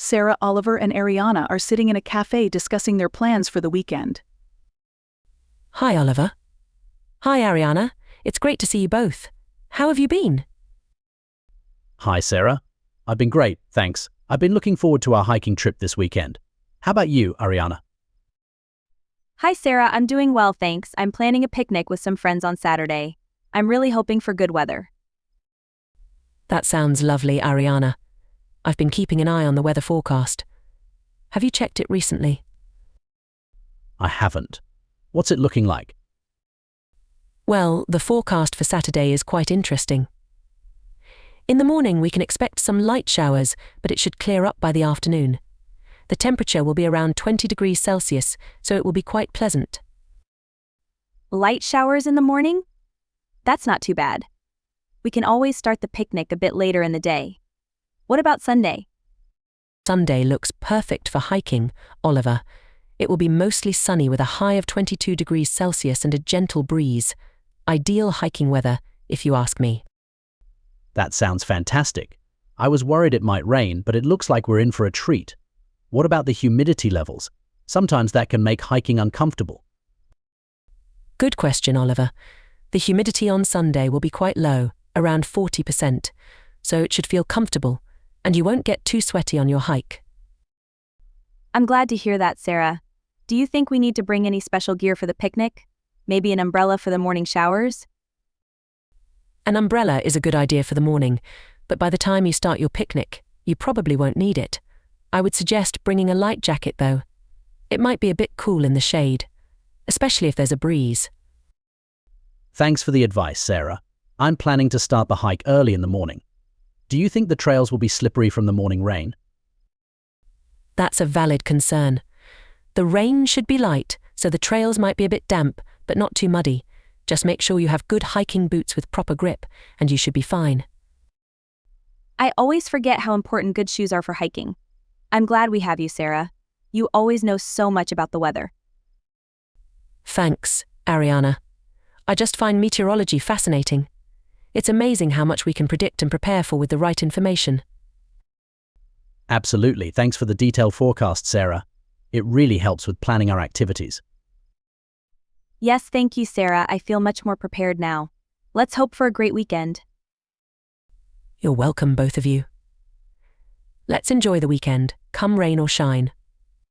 Sarah, Oliver, and Ariana are sitting in a cafe discussing their plans for the weekend. Hi, Oliver. Hi, Ariana. It's great to see you both. How have you been? Hi, Sarah. I've been great, thanks. I've been looking forward to our hiking trip this weekend. How about you, Ariana? Hi Sarah, I'm doing well thanks. I'm planning a picnic with some friends on Saturday. I'm really hoping for good weather. That sounds lovely, Ariana. I've been keeping an eye on the weather forecast. Have you checked it recently? I haven't. What's it looking like? Well, the forecast for Saturday is quite interesting. In the morning we can expect some light showers, but it should clear up by the afternoon. The temperature will be around 20 degrees Celsius, so it will be quite pleasant. Light showers in the morning? That's not too bad. We can always start the picnic a bit later in the day. What about Sunday? Sunday looks perfect for hiking, Oliver. It will be mostly sunny with a high of 22 degrees Celsius and a gentle breeze. Ideal hiking weather, if you ask me. That sounds fantastic. I was worried it might rain, but it looks like we're in for a treat. What about the humidity levels? Sometimes that can make hiking uncomfortable. Good question, Oliver. The humidity on Sunday will be quite low, around 40%, so it should feel comfortable, and you won't get too sweaty on your hike. I'm glad to hear that, Sarah. Do you think we need to bring any special gear for the picnic? Maybe an umbrella for the morning showers? An umbrella is a good idea for the morning, but by the time you start your picnic, you probably won't need it. I would suggest bringing a light jacket though. It might be a bit cool in the shade, especially if there's a breeze. Thanks for the advice, Sarah. I'm planning to start the hike early in the morning. Do you think the trails will be slippery from the morning rain? That's a valid concern. The rain should be light, so the trails might be a bit damp, but not too muddy. Just make sure you have good hiking boots with proper grip, and you should be fine. I always forget how important good shoes are for hiking. I'm glad we have you, Sarah. You always know so much about the weather. Thanks, Ariana. I just find meteorology fascinating. It's amazing how much we can predict and prepare for with the right information. Absolutely. Thanks for the detailed forecast, Sarah. It really helps with planning our activities. Yes, thank you, Sarah. I feel much more prepared now. Let's hope for a great weekend. You're welcome, both of you. Let's enjoy the weekend, come rain or shine.